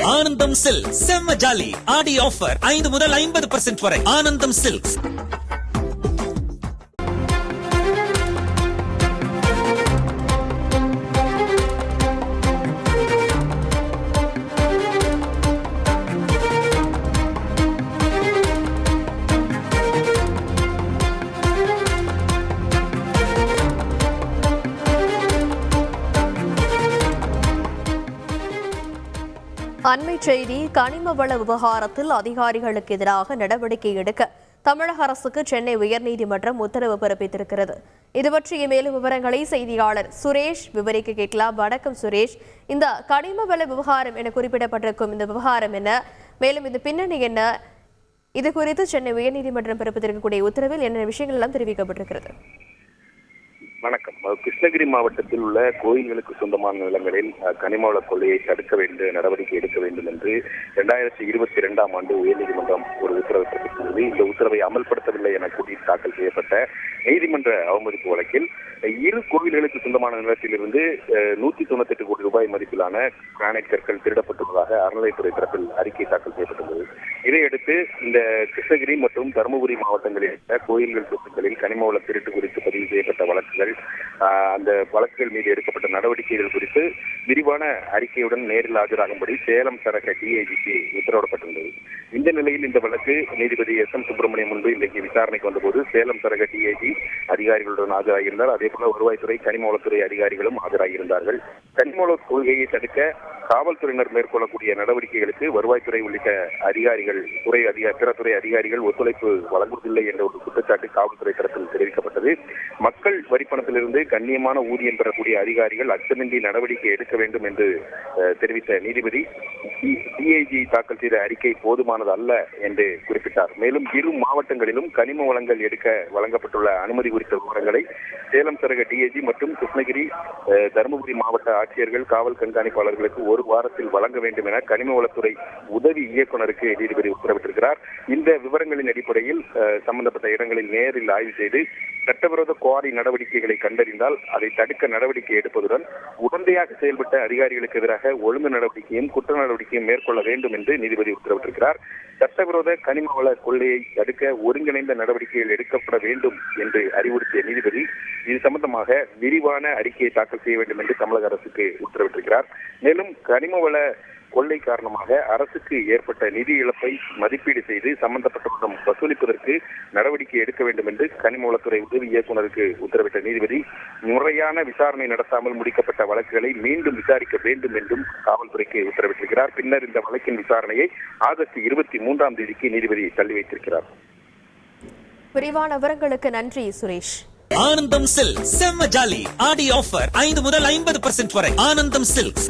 ஆனந்தம் சில்க் செம்ம ஜாலி ஆடி ஆஃபர் 5 முதல் 50% வரை. ஆனந்தம் சில்க்ஸ். அண்மை செய்தி. கனிம வள விவகாரத்தில் அதிகாரிகளுக்கு எதிராக நடவடிக்கை எடுக்க தமிழக அரசுக்கு சென்னை உயர்நீதிமன்றம் உத்தரவு பிறப்பித்திருக்கிறது. இது பற்றிய மேலும் விவரங்களை செய்தியாளர் சுரேஷ் விவரிக்க கேட்கலாம். வணக்கம் சுரேஷ். இந்த கனிம வள விவகாரம் என குறிப்பிடப்பட்டிருக்கும் இந்த விவகாரம் என்ன, மேலும் இந்த பின்னணி என்ன, இது குறித்து சென்னை உயர்நீதிமன்றம் பிறப்பித்திருக்கக்கூடிய உத்தரவில் என்ன விஷயங்கள் எல்லாம் தெரிவிக்கப்பட்டிருக்கிறது? வணக்கம். கிருஷ்ணகிரி மாவட்டத்தில் உள்ள கோயில்களுக்கு சொந்தமான நிலங்களில் கனிமவள கொள்ளையை தடுக்க வேண்டும், நடவடிக்கை எடுக்க வேண்டும் என்று 2022ஆம் ஆண்டு உயர்நீதிமன்றம் ஒரு உத்தரவை பிறப்பித்துள்ளது. இந்த உத்தரவை அமல்படுத்தவில்லை என கூறி தாக்கல் செய்யப்பட்ட நீதிமன்ற அவமதிப்பு வழக்கில் இரு கோவில்களுக்கு சொந்தமான நிலத்திலிருந்து 198 கோடி ரூபாய் மதிப்பிலான கிரானைட் கற்கள் திருடப்பட்டுள்ளதாக அறநிலையத்துறை தரப்பில் அறிக்கை தாக்கல் செய்யப்பட்டுள்ளது. இதையடுத்து இந்த கிருஷ்ணகிரி மற்றும் தருமபுரி மாவட்டங்களில் கோயில்கள் சொத்துக்களில் கனிமவள திருட்டு குறித்து பதிவு செய்யப்பட்ட வழக்குகள், அந்த வழக்குகள் மீது எடுக்கப்பட்ட நடவடிக்கைகள் குறித்து விரிவான அறிக்கையுடன் நேரில் ஆஜராகும்படி சேலம் சரக டிஐஜிக்கு உத்தரவிடப்பட்டுள்ளது. இந்த நிலையில் இந்த வழக்கு நீதிபதி SM சுப்பிரமணியம் முன்பு இன்றைக்கு விசாரணைக்கு வந்தபோது சேலம் சரக டிஐஜி அதிகாரிகளுடன் ஆஜராகியிருந்தார். அதேபோல வருவாய்த்துறை, கனிமவளத்துறை அதிகாரிகளும் ஆஜராகியிருந்தார்கள். கனிமவள கொள்கையை தடுக்க காவல்துறையினர் மேற்கொள்ளக்கூடிய நடவடிக்கைகளுக்கு வருவாய்த்துறை உள்ளிட்ட அதிகாரிகள், பிற துறை அதிகாரிகள் ஒத்துழைப்பு வழங்குவதில்லை என்ற ஒரு குற்றச்சாட்டு காவல்துறை தரப்பில் தெரிவிக்கப்பட்டது. மக்கள் வரிப்பணத்திலிருந்து கண்ணியமான ஊதியம் பெறக்கூடிய அதிகாரிகள் அச்சமின்றி நடவடிக்கை எடுக்க வேண்டும் என்று தெரிவித்த நீதிபதி டிஐஜி தாக்கல் செய்த அறிக்கை போதுமானது அல்ல என்று குறிப்பிட்டார். மேலும் இரு மாவட்டங்களிலும் கனிம வளங்கள் எடுக்க வழங்கப்பட்டுள்ள அனுமதி குறித்த விவரங்களை சேலம் சரக டிஐஜி மற்றும் கிருஷ்ணகிரி, தருமபுரி மாவட்ட ஆட்சியர்கள், காவல் கண்காணிப்பாளர்களுக்கு ஒரு வாரத்தில் வழங்க வேண்டும் என கனிம வளத்துறை உதவி இயக்குநருக்கு நீதிபதி உத்தரவிட்டிருக்கிறார். இந்த விவரங்களின் அடிப்படையில் சம்பந்தப்பட்ட இடங்களில் நேரில் ஆய்வு செய்து சட்டவிரோத குவாரி நடவடிக்கைகளை கண்டறிந்தால் அதை தடுக்க நடவடிக்கை எடுப்பதுடன் உடந்தையாக செயல்பட்ட அதிகாரிகளுக்கு எதிராக ஒழுங்கு நடவடிக்கையும் குற்ற நடவடிக்கையும் மேற்கொள்ள வேண்டும் என்று நீதிபதி உத்தரவிட்டிருக்கிறார். சட்டவிரோத கனிம வள கொள்ளையை தடுக்க ஒருங்கிணைந்த நடவடிக்கைகள் எடுக்கப்பட வேண்டும் என்று அறிவுறுத்திய நீதிபதி இது சம்பந்தமாக விரிவான அறிக்கையை தாக்கல் செய்ய வேண்டும் என்று தமிழக அரசுக்கு உத்தரவிட்டிருக்கிறார். மேலும் கனிம வள கொள்ளை காரணமாக அரசுக்கு ஏற்பட்ட நிதி இழப்பை மதிப்பீடு செய்து சம்பந்தப்பட்டவரிடம் வசூலிப்பதற்கு நடவடிக்கை எடுக்க வேண்டும் என்று கனிமவளத்துறை உதவி இயக்குநருக்கு உத்தரவிட்ட நீதிபதி முறையான விசாரணை நடத்தாமல் முடிக்கப்பட்ட வழக்குகளை மீண்டும் விசாரிக்க வேண்டும் என்றும் காவல்துறைக்கு உத்தரவிட்டிருக்கிறார். பின்னர் இந்த வழக்கின் விசாரணையை ஆகஸ்ட் 23ஆம் தேதிக்கு நீதிபதி தள்ளி வைத்திருக்கிறார். விரிவான விவரங்களுக்கு நன்றி சுரேஷ். ஆனந்தம் சில்க் செம்ம ஜாலி ஆடி ஆஃபர் 5 முதல் 50% வரை. ஆனந்தம் சில்க்ஸ்.